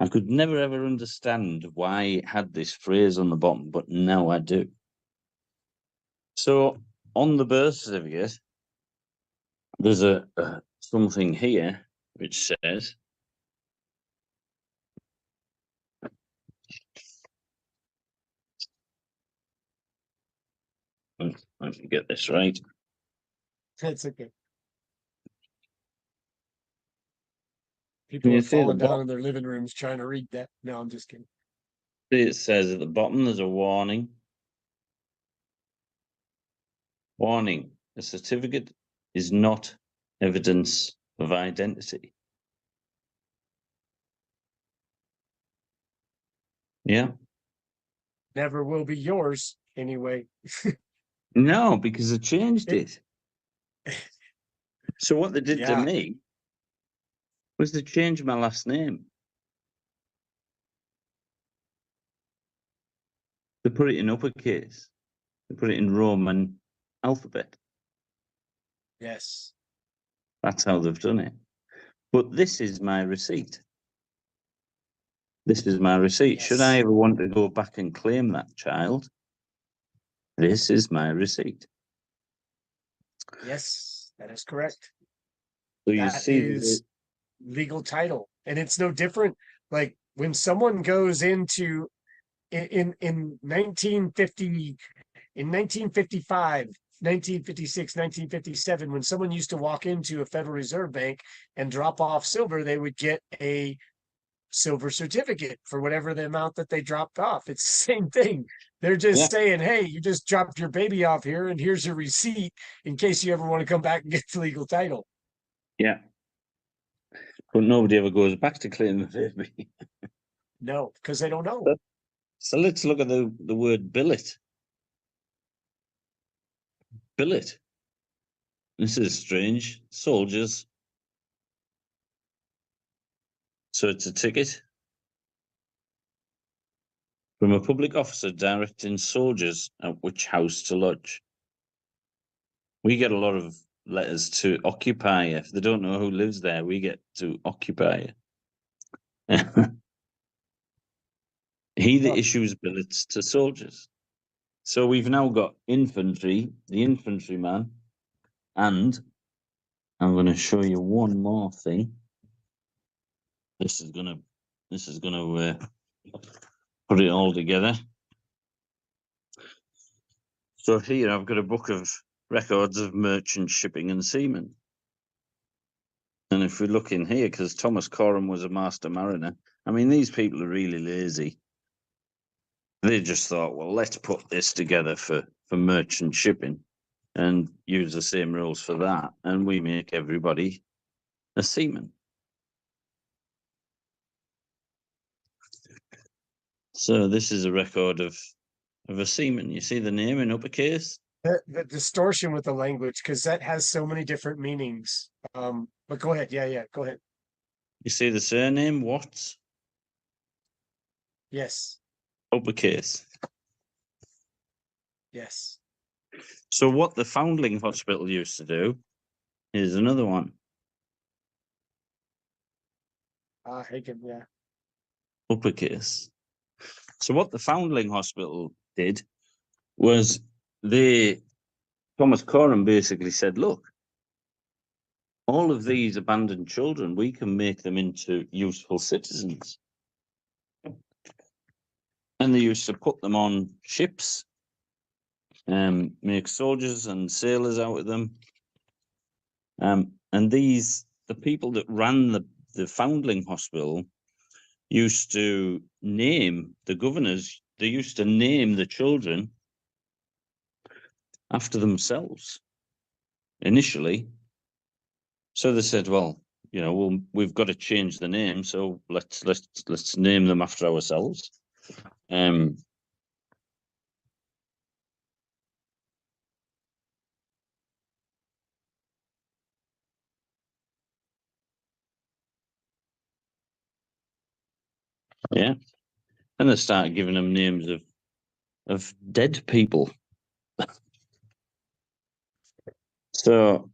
[SPEAKER 2] I could never ever understand why it had this phrase on the bottom, but now I do. So on the birth certificate, there's a something here which says, I can get this right.
[SPEAKER 1] That's okay.
[SPEAKER 2] Can
[SPEAKER 1] People
[SPEAKER 2] you
[SPEAKER 1] are
[SPEAKER 2] see the
[SPEAKER 1] falling down
[SPEAKER 2] bottom?
[SPEAKER 1] in their living rooms trying to read that. No, I'm just kidding.
[SPEAKER 2] It says at the bottom there's a warning. Warning, a certificate is not evidence of identity. Yeah?
[SPEAKER 1] Never will be yours anyway.
[SPEAKER 2] No, because they changed it. So what they did to
[SPEAKER 1] Yeah.
[SPEAKER 2] me was to change my last name. They put it in uppercase. They put it in Roman alphabet.
[SPEAKER 1] Yes.
[SPEAKER 2] That's how they've done it. But this is my receipt. This is my receipt. Should I
[SPEAKER 1] Yes.
[SPEAKER 2] ever want to go back and claim that child, this is my receipt.
[SPEAKER 1] Yes, that is correct.
[SPEAKER 2] So you
[SPEAKER 1] That
[SPEAKER 2] see,
[SPEAKER 1] is legal title, and it's no different. Like when someone goes into in 1950, in 1955, 1956, 1957, when someone used to walk into a Federal Reserve Bank and drop off silver, they would get a silver certificate for whatever the amount that they dropped off. It's the same thing. They're just
[SPEAKER 2] Yeah.
[SPEAKER 1] saying, hey, you just dropped your baby off here, and here's your receipt in case you ever want to come back and get the legal title.
[SPEAKER 2] yeah. But nobody ever goes back to claim the baby.
[SPEAKER 1] No, because they don't know.
[SPEAKER 2] So let's look at the word billet. Billet. This is strange. Soldiers. So it's a ticket from a public officer directing soldiers at which house to lodge. We get a lot of letters to occupy. If they don't know who lives there, we get to occupy. He that issues billets to soldiers. So we've now got infantry, the infantryman, and I'm going to show you one more thing. This is gonna put it all together. So here I've got a book of records of merchant shipping and seamen. And if we look in here, because Thomas Coram was a master mariner, I mean, these people are really lazy. They just thought, well, let's put this together for merchant shipping and use the same rules for that. And we make everybody a seaman. So this is a record of a seaman. You see the name in uppercase?
[SPEAKER 1] The distortion with the language, because that has so many different meanings. But go ahead. Yeah, go ahead.
[SPEAKER 2] You see the surname, Watts?
[SPEAKER 1] Yes.
[SPEAKER 2] Uppercase.
[SPEAKER 1] Yes.
[SPEAKER 2] So what the Foundling Hospital used to do is another one.
[SPEAKER 1] Hagen, yeah.
[SPEAKER 2] Uppercase. So what the Foundling Hospital did was Thomas Coram basically said, look, all of these abandoned children, we can make them into useful citizens. And they used to put them on ships, make soldiers and sailors out of them. And the people that ran the Foundling Hospital used to name the governors, they used to name the children after themselves initially. So they said, well, we've got to change the name, so let's name them after ourselves. Yeah. And they started giving them names of dead people. So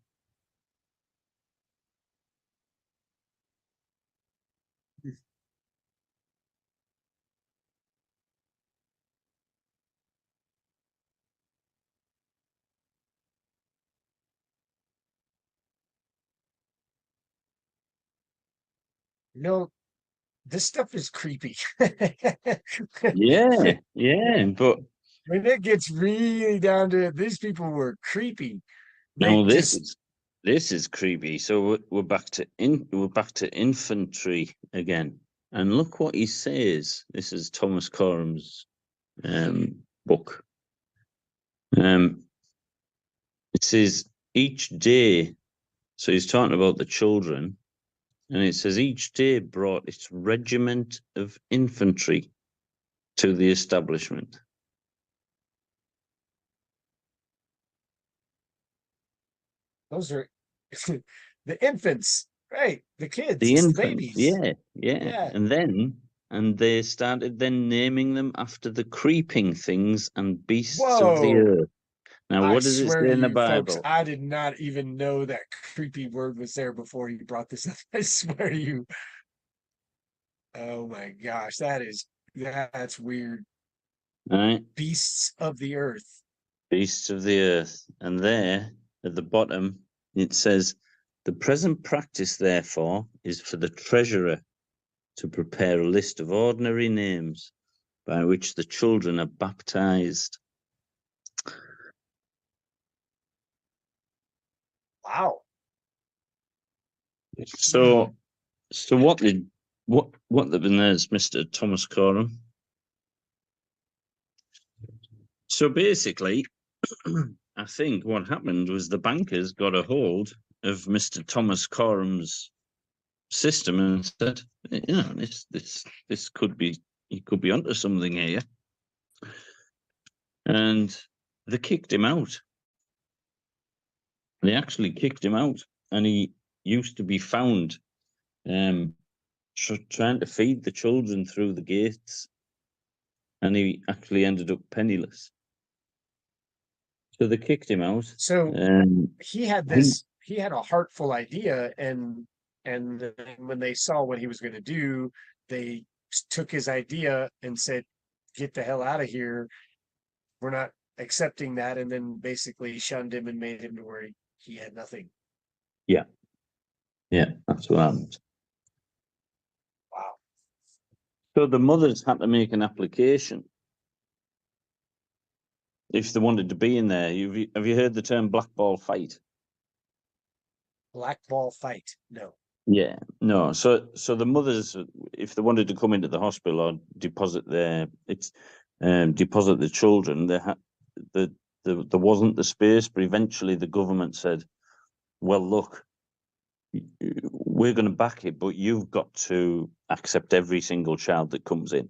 [SPEAKER 1] No, this stuff is creepy.
[SPEAKER 2] yeah, but
[SPEAKER 1] When it gets really down to it, these people were creepy. They
[SPEAKER 2] no,
[SPEAKER 1] just
[SPEAKER 2] this is creepy. So we're back to infantry again, and look what he says. This is Thomas Coram's book. It says each day. So he's talking about the children, and it says each day brought its regiment of infantry to the establishment.
[SPEAKER 1] those are the infants, right? The kids,
[SPEAKER 2] The
[SPEAKER 1] the
[SPEAKER 2] infants,
[SPEAKER 1] babies.
[SPEAKER 2] yeah. And they started then naming them after the creeping things and beasts of the
[SPEAKER 1] Whoa.
[SPEAKER 2] earth. Now,
[SPEAKER 9] I
[SPEAKER 2] what does it
[SPEAKER 9] swear
[SPEAKER 2] say
[SPEAKER 9] to
[SPEAKER 2] in the
[SPEAKER 9] you, folks,
[SPEAKER 2] Bible?
[SPEAKER 9] I did not even know that creepy word was there before you brought this up. I swear to you. Oh my gosh, that's weird.
[SPEAKER 2] All right,
[SPEAKER 9] Beasts of the earth.
[SPEAKER 2] beasts of the earth. And there, at the bottom, it says, the present practice, therefore, is for the treasurer to prepare a list of ordinary names by which the children are baptized.
[SPEAKER 9] Wow.
[SPEAKER 2] So, what they've been there is Mr. Thomas Coram. So basically, I think what happened was the bankers got a hold of Mr. Thomas Coram's system and said, you know, this could be, he could be onto something here. And they kicked him out. They actually kicked him out, and he used to be found trying to feed the children through the gates, and he actually ended up penniless. So they kicked him out.
[SPEAKER 9] So he had
[SPEAKER 2] he
[SPEAKER 9] a heartful idea, and then when they saw what he was going to do, they took his idea and said, "Get the hell out of here. We're not accepting that," and then basically shunned him and made him to where he had nothing.
[SPEAKER 2] Yeah, that's what happened.
[SPEAKER 9] Wow.
[SPEAKER 2] So the mothers had to make an application if they wanted to be in there. Have you heard the term blackball fight?
[SPEAKER 9] Blackball fight? No.
[SPEAKER 2] Yeah, no. So the mothers, if they wanted to come into the hospital or deposit deposit the children, there wasn't the space. But eventually, the government said, "Well, look, we're going to back it, but you've got to accept every single child that comes in."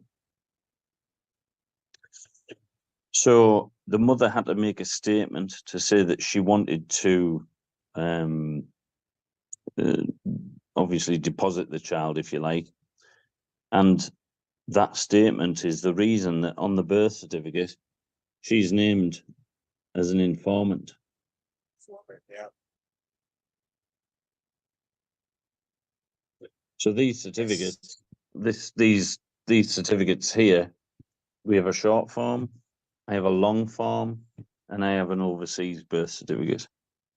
[SPEAKER 2] So the mother had to make a statement to say that she wanted to obviously deposit the child, if you like. And that statement is the reason that on the birth certificate, she's named as an informant.
[SPEAKER 9] Yeah.
[SPEAKER 2] So these certificates, these certificates here, we have a short form, I have a long form, and I have an overseas birth certificate.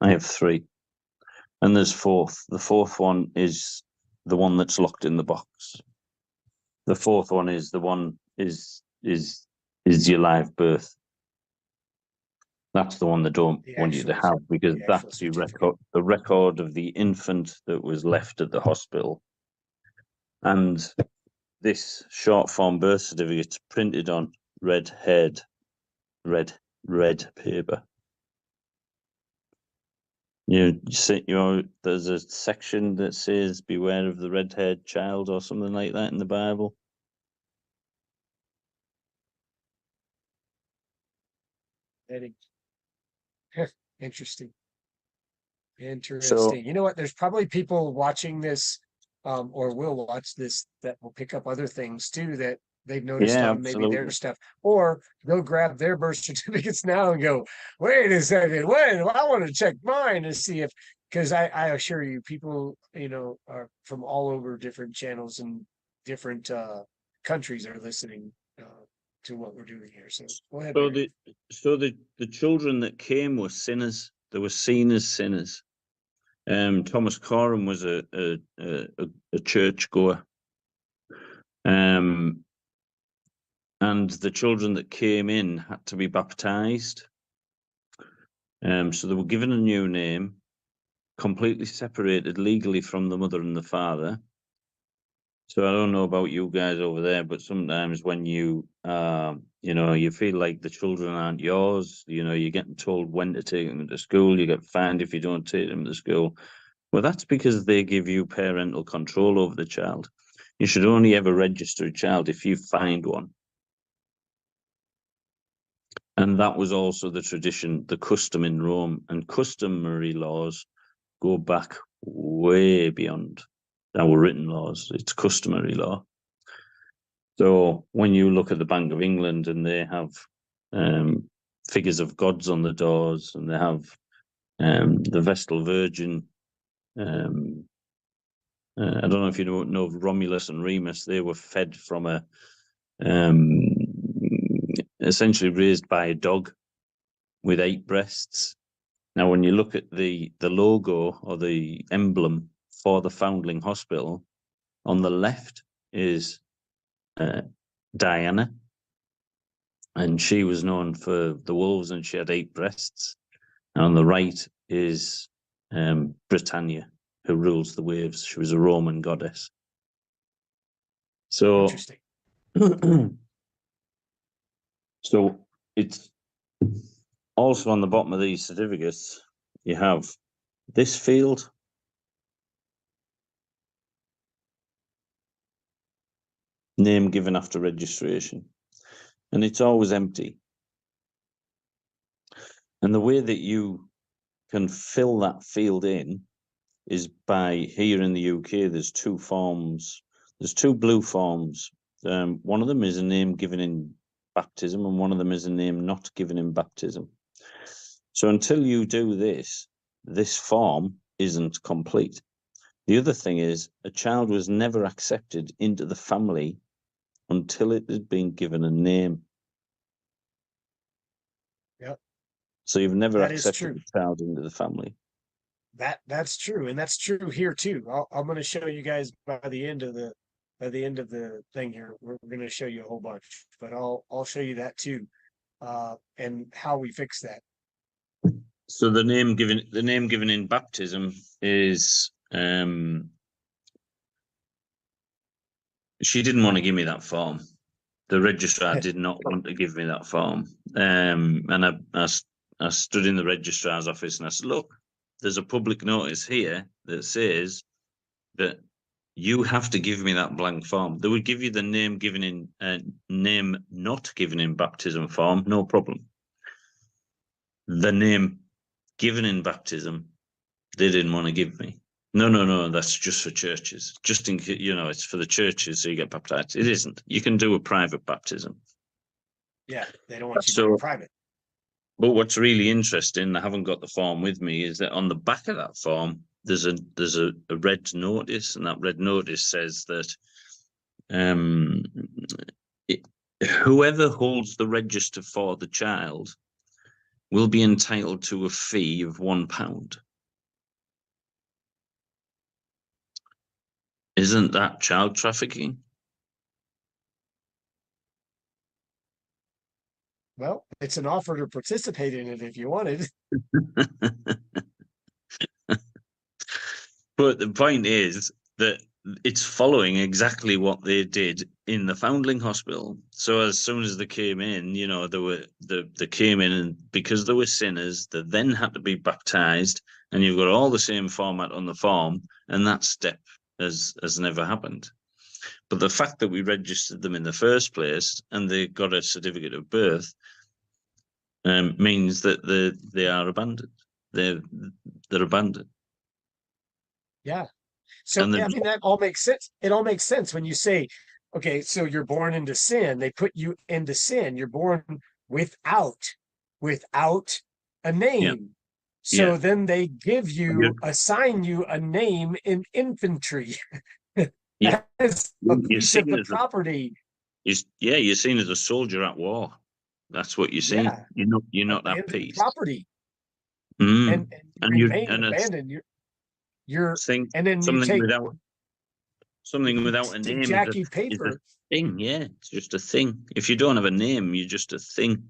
[SPEAKER 2] I have 3. And there's 4th. The 4th one is the one that's locked in the box. The 4th one is the one is your live birth. That's the one they don't want you to have, because that's the record of the infant that was left at the hospital. And this short form birth certificate printed on red paper. There's a section that says "Beware of the red-haired child" or something like that in the Bible.
[SPEAKER 9] Interesting. Interesting.
[SPEAKER 2] So,
[SPEAKER 9] you know what? There's probably people watching this, or will watch this, that will pick up other things too that they've noticed on maybe their stuff, or they'll grab their birth certificates now and go, "Wait a second, when I want to check mine to see if," because I assure you, people are from all over different channels and different countries are listening to what we're doing here. So go ahead.
[SPEAKER 2] So the children that came were sinners. They were seen as sinners. Thomas Coram was a church goer. And the children that came in had to be baptized. So they were given a new name, completely separated legally from the mother and the father. So I don't know about you guys over there, but sometimes when you feel like the children aren't yours, you're getting told when to take them to school, you get fined if you don't take them to school. Well, that's because they give you parental control over the child. You should only ever register a child if you find one. And that was also the tradition, the custom in Rome, and customary laws go back way beyond our written laws. It's customary law. So when you look at the Bank of England and they have figures of gods on the doors, and they have the Vestal Virgin. I don't know if you know of Romulus and Remus. They were fed from a essentially raised by a dog with 8 breasts. Now, when you look at the logo or the emblem for the Foundling Hospital, on the left is Diana, and she was known for the wolves, and she had 8 breasts. And on the right is Britannia, who rules the waves. She was a Roman goddess. So
[SPEAKER 9] Interesting.
[SPEAKER 2] So it's also on the bottom of these certificates, you have this field, name given after registration, and it's always empty. And the way that you can fill that field in is by, here in the UK, there's 2 forms. There's 2 blue forms. One of them is a name given in baptism, and one of them is a name not given in baptism. So until you do this, this form isn't complete. The other thing is, a child was never accepted into the family until it has been given a name.
[SPEAKER 9] Yep.
[SPEAKER 2] So you've never
[SPEAKER 9] That is
[SPEAKER 2] accepted
[SPEAKER 9] true.
[SPEAKER 2] a child into the family.
[SPEAKER 9] That's true, and that's true here too. I'm going to show you guys by the end of the thing here. We're going to show you a whole bunch, but I'll show you that too, and how we fix that.
[SPEAKER 2] So the name given in baptism is she didn't want to give me that form. The registrar did not want to give me that form. And I stood in the registrar's office and I said, look, there's a public notice here that says that you have to give me that blank form. They would give you the name given in name not given in baptism form, no problem. The name given in baptism, they didn't want to give me. No, that's just for churches. Just in, it's for the churches, so you get baptized. It isn't. You can do a private baptism.
[SPEAKER 9] Yeah, they don't want you doing private.
[SPEAKER 2] But what's really interesting, I haven't got the form with me, is that on the back of that form, there's a red notice, and that red notice says that whoever holds the register for the child will be entitled to a fee of £1. Isn't that child trafficking?
[SPEAKER 9] Well, it's an offer to participate in it if you wanted.
[SPEAKER 2] But the point is that it's following exactly what they did in the Foundling Hospital. So as soon as they came in, they came in, and because they were sinners, they then had to be baptized, and you've got all the same format on the form, and that step has never happened. But the fact that we registered them in the first place and they got a certificate of birth means that they are abandoned. They're abandoned.
[SPEAKER 9] Yeah. So I mean, that all makes sense. It all makes sense when you say, okay, so you're born into sin. They put you into sin. You're born without a name.
[SPEAKER 2] Yeah.
[SPEAKER 9] So then they assign you a name in infantry.
[SPEAKER 2] Yeah.
[SPEAKER 9] As a piece of the property.
[SPEAKER 2] You're seen as a soldier at war. That's what you're seeing.
[SPEAKER 9] Yeah.
[SPEAKER 2] You're not at peace.
[SPEAKER 9] Property.
[SPEAKER 2] And
[SPEAKER 9] you remain abandoned. You're and then you take
[SPEAKER 2] something without a name
[SPEAKER 9] Jackie
[SPEAKER 2] is
[SPEAKER 9] paper.
[SPEAKER 2] a thing. Yeah, it's just a thing. If you don't have a name, you're just a thing.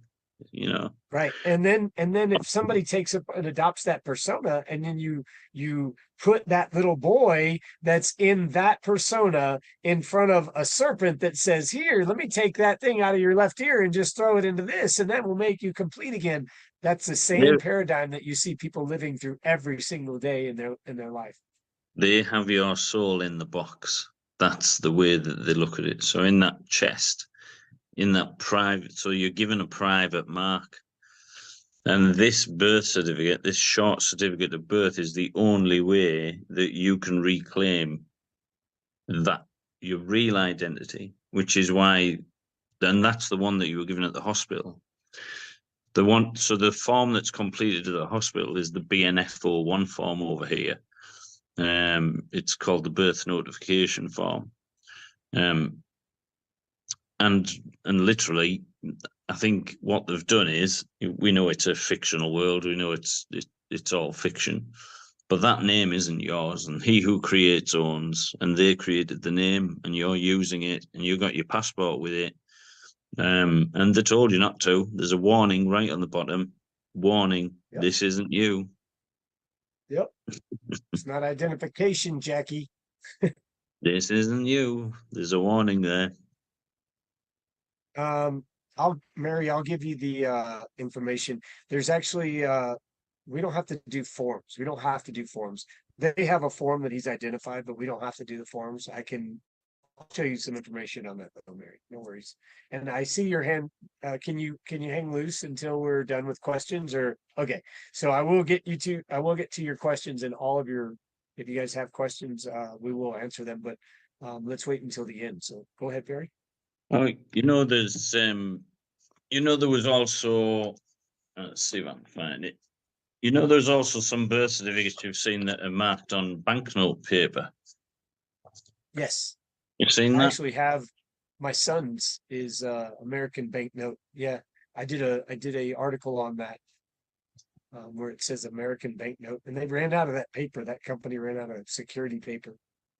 [SPEAKER 9] Right. And then if somebody takes up and adopts that persona, and then you put that little boy that's in that persona in front of a serpent that says, here, let me take that thing out of your left ear and just throw it into this, and that will make you complete again. That's the same paradigm that you see people living through every single day in their life.
[SPEAKER 2] They have your soul in the box. That's the way that they look at it. So in that chest, in that private, so you're given a private mark. And this birth certificate, this short certificate of birth, is the only way that you can reclaim that, your real identity, which is why, and that's the one that you were given at the hospital. So the form that's completed at the hospital is the BNF01 form over here. It's called the birth notification form. And literally, I think what they've done is, we know it's a fictional world. We know it's all fiction, but that name isn't yours. And he who creates owns, and they created the name, and you're using it, and you got your passport with it. And they told you not to. There's a warning right on the bottom. Warning,
[SPEAKER 9] Yep.
[SPEAKER 2] This isn't you.
[SPEAKER 9] Yep. It's not identification, Jackie.
[SPEAKER 2] This isn't you. There's a warning there.
[SPEAKER 9] I'll give you the information. There's actually we don't have to do forms. We don't have to do forms. They have a form that he's identified, but we don't have to do the forms. I'll show you some information on that though, Mary. No worries. And I see your hand. Can you hang loose until we're done with questions? Or okay. So I will get to your questions, and all of your, if you guys have questions, we will answer them. But let's wait until the end. So go ahead, Barry.
[SPEAKER 2] There's there was also, let's see if I can find it. There's also some birth certificates you've seen that are marked on banknote paper.
[SPEAKER 9] Yes.
[SPEAKER 2] You've seen
[SPEAKER 9] I
[SPEAKER 2] that?
[SPEAKER 9] actually have my son's is American banknote. Yeah. I did a article on that where it says American banknote, and they ran out of that paper. That company ran out of security paper,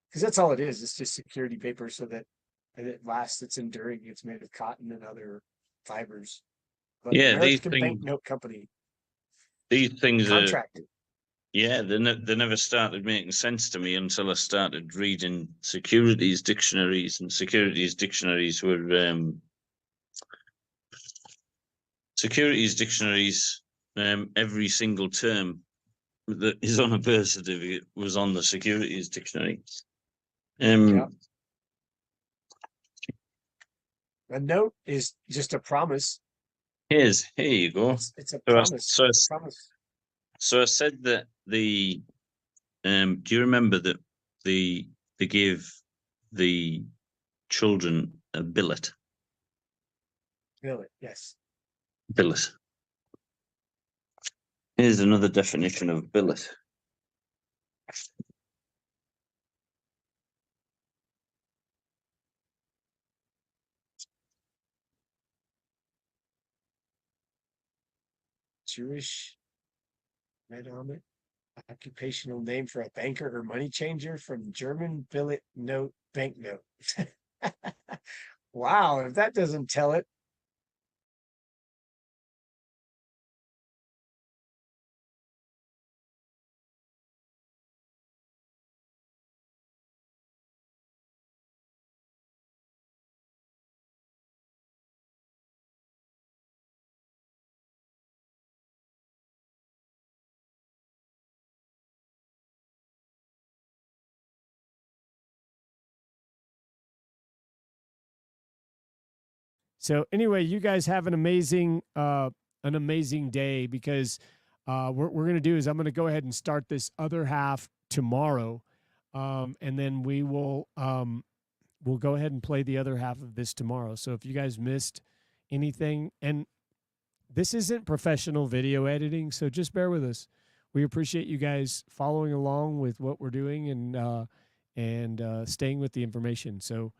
[SPEAKER 9] because that's all it is. It's just security paper so that it lasts, it's enduring. It's made of cotton and other fibers. But
[SPEAKER 2] Yeah,
[SPEAKER 9] American Banknote Company.
[SPEAKER 2] These things are
[SPEAKER 9] contracted.
[SPEAKER 2] Yeah, they never started making sense to me until I started reading securities dictionaries, and securities dictionaries every single term that is on a birth certificate was on the securities dictionary.
[SPEAKER 9] Yeah. A note is just a promise.
[SPEAKER 2] Here you go.
[SPEAKER 9] It's a promise.
[SPEAKER 2] So I said that do you remember that they gave the children a billet?
[SPEAKER 9] Billet, yes.
[SPEAKER 2] Billet. Here's another definition of billet.
[SPEAKER 9] Jewish red on it. Occupational name for a banker or money changer, from German billet note, banknote. Wow, if that doesn't tell it.
[SPEAKER 1] So anyway, you guys have an amazing day, because what we're going to do is I'm going to go ahead and start this other half tomorrow. And then we'll go ahead and play the other half of this tomorrow. So if you guys missed anything, and this isn't professional video editing, so just bear with us. We appreciate you guys following along with what we're doing and staying with the information. So,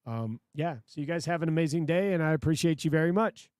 [SPEAKER 1] so you guys have an amazing day, and I appreciate you very much.